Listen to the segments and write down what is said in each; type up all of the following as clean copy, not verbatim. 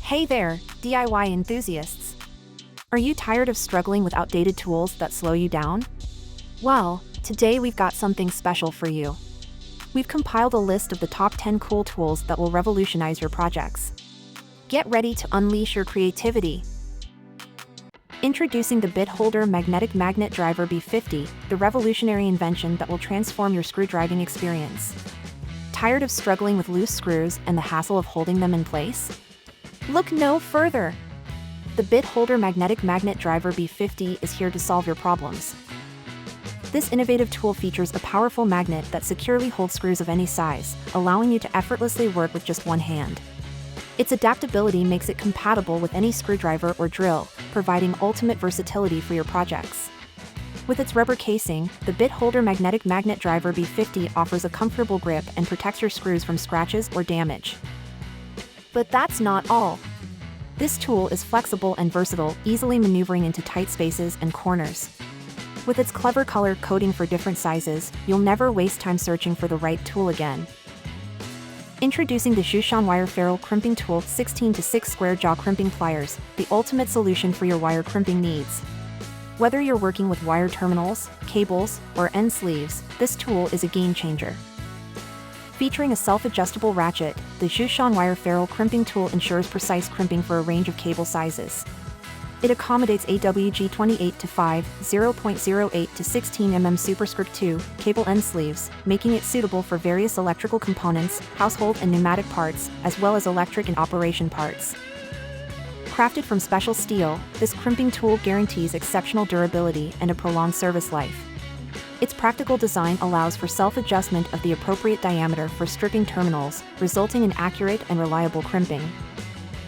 Hey there, DIY enthusiasts! Are you tired of struggling with outdated tools that slow you down? Well, today we've got something special for you. We've compiled a list of the top 10 cool tools that will revolutionize your projects. Get ready to unleash your creativity. Introducing the bit holder magnetic magnet driver B50, the revolutionary invention that will transform your screwdriving experience. Tired of struggling with loose screws and the hassle of holding them in place? Look no further! The bit holder magnetic magnet driver B50 is here to solve your problems. This innovative tool features a powerful magnet that securely holds screws of any size, allowing you to effortlessly work with just one hand. Its adaptability makes it compatible with any screwdriver or drill, providing ultimate versatility for your projects. With its rubber casing, the bit holder magnetic magnet driver B50 offers a comfortable grip and protects your screws from scratches or damage. But that's not all. This tool is flexible and versatile, easily maneuvering into tight spaces and corners. With its clever color coding for different sizes, you'll never waste time searching for the right tool again. Introducing the Zhushan wire ferrule crimping tool 16:6 square jaw crimping pliers, the ultimate solution for your wire crimping needs. Whether you're working with wire terminals, cables, or end sleeves, this tool is a game changer. Featuring a self-adjustable ratchet, the Zhushan wire ferrule crimping tool ensures precise crimping for a range of cable sizes. It accommodates AWG 28-5, 0.08 to 16 mm superscript 2 cable end sleeves, making it suitable for various electrical components, household and pneumatic parts, as well as electric and operation parts. Crafted from special steel, this crimping tool guarantees exceptional durability and a prolonged service life. Its practical design allows for self-adjustment of the appropriate diameter for stripping terminals, resulting in accurate and reliable crimping.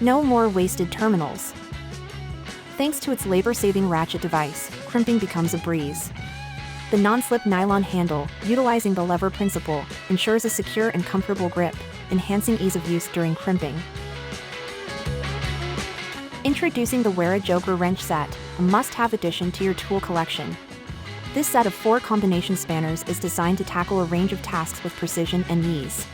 No more wasted terminals. Thanks to its labor-saving ratchet device, crimping becomes a breeze. The non-slip nylon handle, utilizing the lever principle, ensures a secure and comfortable grip, enhancing ease of use during crimping. Introducing the WEN Joker Wrench Set, a must-have addition to your tool collection. This set of 4 combination spanners is designed to tackle a range of tasks with precision and ease.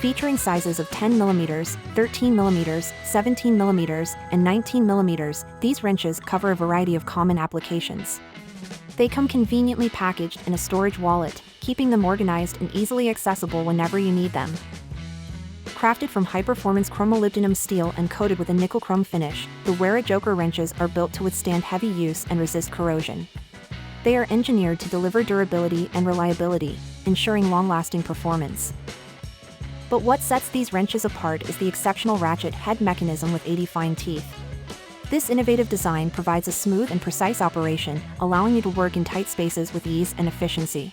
Featuring sizes of 10mm, 13mm, 17mm, and 19mm, these wrenches cover a variety of common applications. They come conveniently packaged in a storage wallet, keeping them organized and easily accessible whenever you need them. Crafted from high-performance chromolybdenum steel and coated with a nickel chrome finish, the WEN Joker wrenches are built to withstand heavy use and resist corrosion. They are engineered to deliver durability and reliability, ensuring long-lasting performance. But what sets these wrenches apart is the exceptional ratchet head mechanism with 80 fine teeth. This innovative design provides a smooth and precise operation, allowing you to work in tight spaces with ease and efficiency.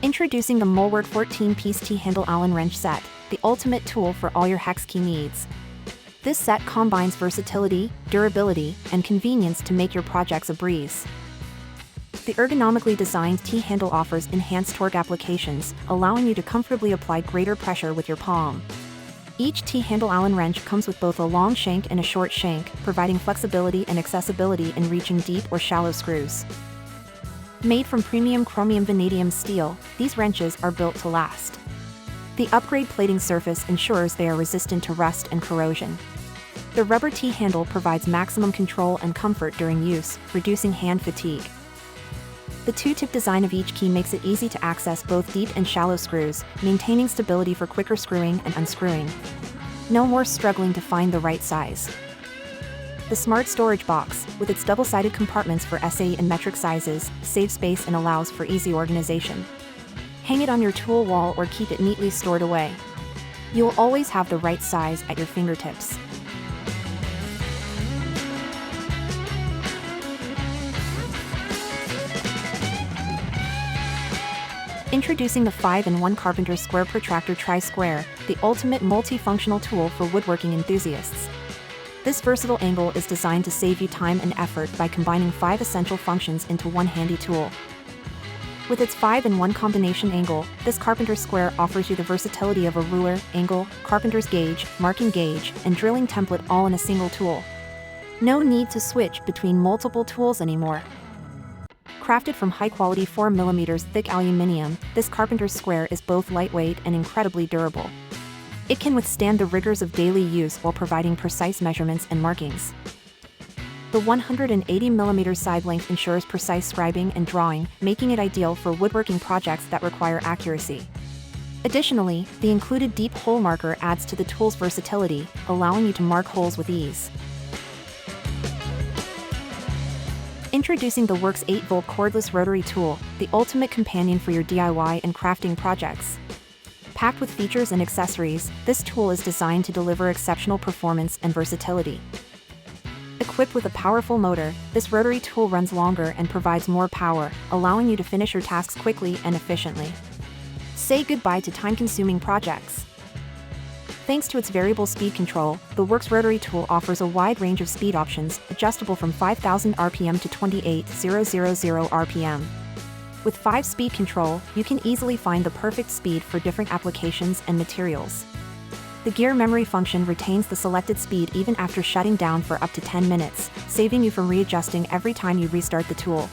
Introducing the Molewood 14-piece THandle Allen wrench set, the ultimate tool for all your hex key needs. This set combines versatility, durability, and convenience to make your projects a breeze. The ergonomically designed THandle offers enhanced torque applications, allowing you to comfortably apply greater pressure with your palm. Each THandle Allen wrench comes with both a long shank and a short shank, providing flexibility and accessibility in reaching deep or shallow screws. Made from premium chromium vanadium steel, these wrenches are built to last. The upgrade plating surface ensures they are resistant to rust and corrosion. The rubber T-handle provides maximum control and comfort during use, reducing hand fatigue. The 2-tip design of each key makes it easy to access both deep and shallow screws, maintaining stability for quicker screwing and unscrewing. No more struggling to find the right size. The smart storage box, with its double-sided compartments for SAE and metric sizes, saves space and allows for easy organization. Hang it on your tool wall or keep it neatly stored away. You'll always have the right size at your fingertips. Introducing the 5-in-1 Carpenter Square Protractor Tri-Square, the ultimate multifunctional tool for woodworking enthusiasts. This versatile angle is designed to save you time and effort by combining 5 essential functions into one handy tool. With its 5-in-1 combination angle, this Carpenter Square offers you the versatility of a ruler, angle, carpenter's gauge, marking gauge, and drilling template all in a single tool. No need to switch between multiple tools anymore. Crafted from high-quality 4mm thick aluminum, this Carpenter Square is both lightweight and incredibly durable. It can withstand the rigors of daily use while providing precise measurements and markings. The 180mm side length ensures precise scribing and drawing, making it ideal for woodworking projects that require accuracy. Additionally, the included deep hole marker adds to the tool's versatility, allowing you to mark holes with ease. Introducing the Worx 8V cordless rotary tool, the ultimate companion for your DIY and crafting projects. Packed with features and accessories, this tool is designed to deliver exceptional performance and versatility. Equipped with a powerful motor, this rotary tool runs longer and provides more power, allowing you to finish your tasks quickly and efficiently. Say goodbye to time-consuming projects. Thanks to its variable speed control, the Worx rotary tool offers a wide range of speed options, adjustable from 5,000 RPM to 28,000 RPM. With 5-speed control, you can easily find the perfect speed for different applications and materials. The gear memory function retains the selected speed even after shutting down for up to 10 minutes, saving you from readjusting every time you restart the tool.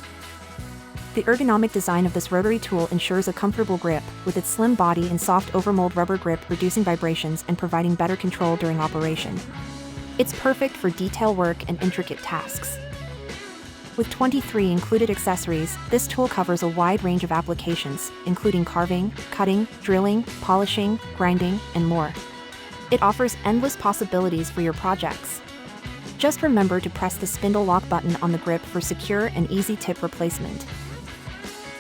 The ergonomic design of this rotary tool ensures a comfortable grip, with its slim body and soft overmold rubber grip reducing vibrations and providing better control during operation. It's perfect for detail work and intricate tasks. With 23 included accessories, this tool covers a wide range of applications, including carving, cutting, drilling, polishing, grinding, and more. It offers endless possibilities for your projects. Just remember to press the spindle lock button on the grip for secure and easy tip replacement.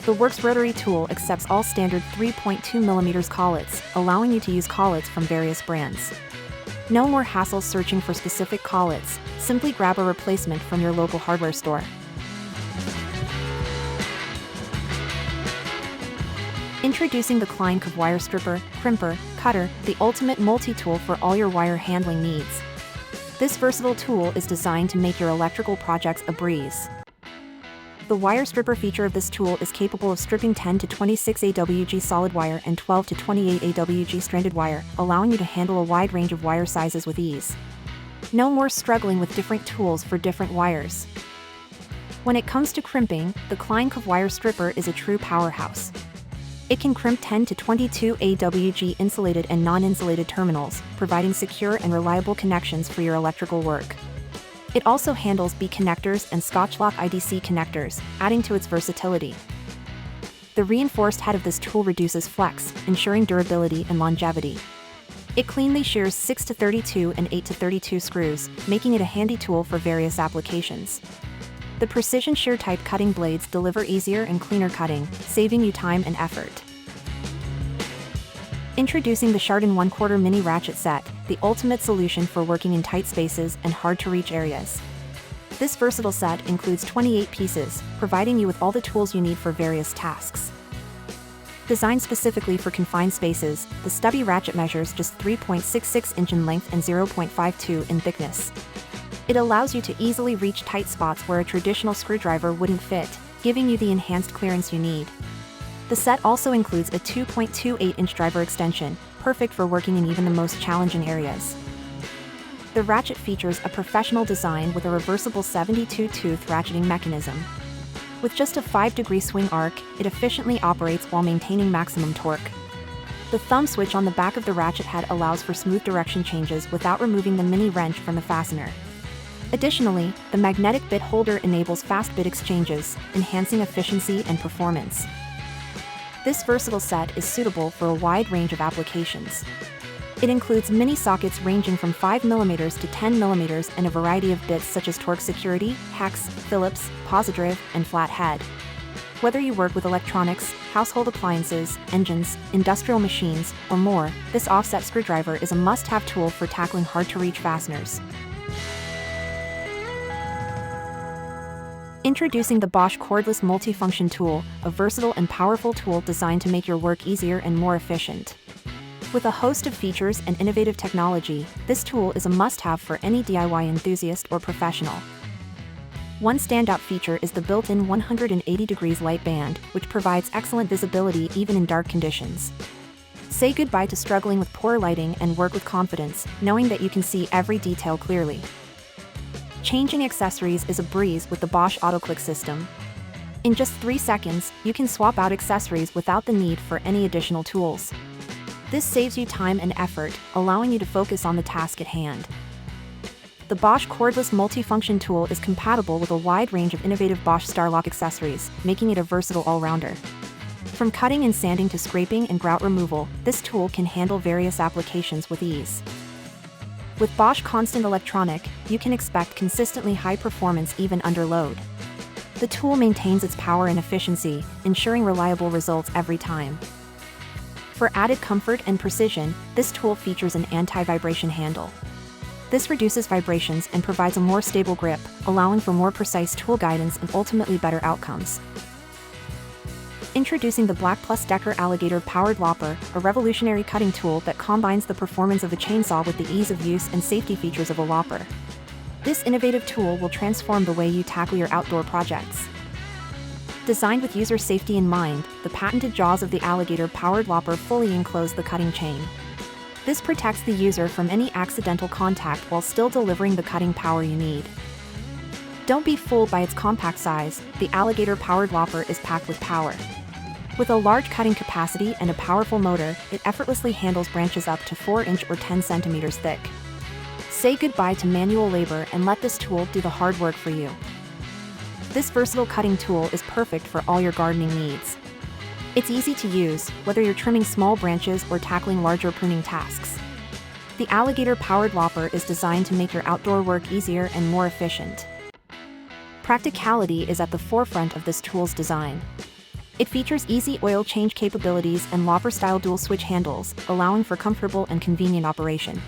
The Worx rotary tool accepts all standard 3.2mm collets, allowing you to use collets from various brands. No more hassle searching for specific collets, simply grab a replacement from your local hardware store. Introducing the Klein wire stripper, crimper, cutter, the ultimate multi-tool for all your wire handling needs. This versatile tool is designed to make your electrical projects a breeze. The wire stripper feature of this tool is capable of stripping 10 to 26 AWG solid wire and 12 to 28 AWG stranded wire, allowing you to handle a wide range of wire sizes with ease. No more struggling with different tools for different wires. When it comes to crimping, the Klein wire stripper is a true powerhouse. It can crimp 10 to 22 AWG insulated and non-insulated terminals, providing secure and reliable connections for your electrical work. It also handles B connectors and Scotchlok IDC connectors, adding to its versatility. The reinforced head of this tool reduces flex, ensuring durability and longevity. It cleanly shears 6 to 32 and 8 to 32 screws, making it a handy tool for various applications. The precision shear-type cutting blades deliver easier and cleaner cutting, saving you time and effort. Introducing the Chardon OneQuarter Mini Ratchet Set, the ultimate solution for working in tight spaces and hard-to-reach areas. This versatile set includes 28 pieces, providing you with all the tools you need for various tasks. Designed specifically for confined spaces, the stubby ratchet measures just 3.66 inches in length and 0.52 in thickness. It allows you to easily reach tight spots where a traditional screwdriver wouldn't fit, giving you the enhanced clearance you need. The set also includes a 2.28-inch driver extension, perfect for working in even the most challenging areas. The ratchet features a professional design with a reversible 72-tooth ratcheting mechanism. With just a 5-degree swing arc, it efficiently operates while maintaining maximum torque. The thumb switch on the back of the ratchet head allows for smooth direction changes without removing the mini wrench from the fastener. Additionally, the magnetic bit holder enables fast bit exchanges, enhancing efficiency and performance. This versatile set is suitable for a wide range of applications. It includes mini sockets ranging from 5mm to 10mm and a variety of bits such as torque security, hex, Phillips, positive, and flathead. Whether you work with electronics, household appliances, engines, industrial machines, or more, this offset screwdriver is a must-have tool for tackling hard-to-reach fasteners. Introducing the Bosch Cordless Multifunction tool, a versatile and powerful tool designed to make your work easier and more efficient. With a host of features and innovative technology, this tool is a must-have for any DIY enthusiast or professional. One standout feature is the built-in 180 degrees light band, which provides excellent visibility even in dark conditions. Say goodbye to struggling with poor lighting and work with confidence, knowing that you can see every detail clearly. Changing accessories is a breeze with the Bosch AutoClick system. In just 3 seconds, you can swap out accessories without the need for any additional tools. This saves you time and effort, allowing you to focus on the task at hand. The Bosch Cordless Multifunction tool is compatible with a wide range of innovative Bosch Starlock accessories, making it a versatile all-rounder. From cutting and sanding to scraping and grout removal, this tool can handle various applications with ease. With Bosch Constant Electronic, you can expect consistently high performance even under load. The tool maintains its power and efficiency, ensuring reliable results every time. For added comfort and precision, this tool features an anti-vibration handle. This reduces vibrations and provides a more stable grip, allowing for more precise tool guidance and ultimately better outcomes. Introducing the BLACK+DECKER Alligator Powered Lopper, a revolutionary cutting tool that combines the performance of a chainsaw with the ease of use and safety features of a lopper. This innovative tool will transform the way you tackle your outdoor projects. Designed with user safety in mind, the patented jaws of the Alligator Powered Lopper fully enclose the cutting chain. This protects the user from any accidental contact while still delivering the cutting power you need. Don't be fooled by its compact size, the Alligator Powered Lopper is packed with power. With a large cutting capacity and a powerful motor, it effortlessly handles branches up to 4-inch or 10 centimeters thick. Say goodbye to manual labor and let this tool do the hard work for you. This versatile cutting tool is perfect for all your gardening needs. It's easy to use, whether you're trimming small branches or tackling larger pruning tasks. The Alligator Powered Lopper is designed to make your outdoor work easier and more efficient. Practicality is at the forefront of this tool's design. It features easy oil change capabilities and lopper-style dual-switch handles, allowing for comfortable and convenient operation.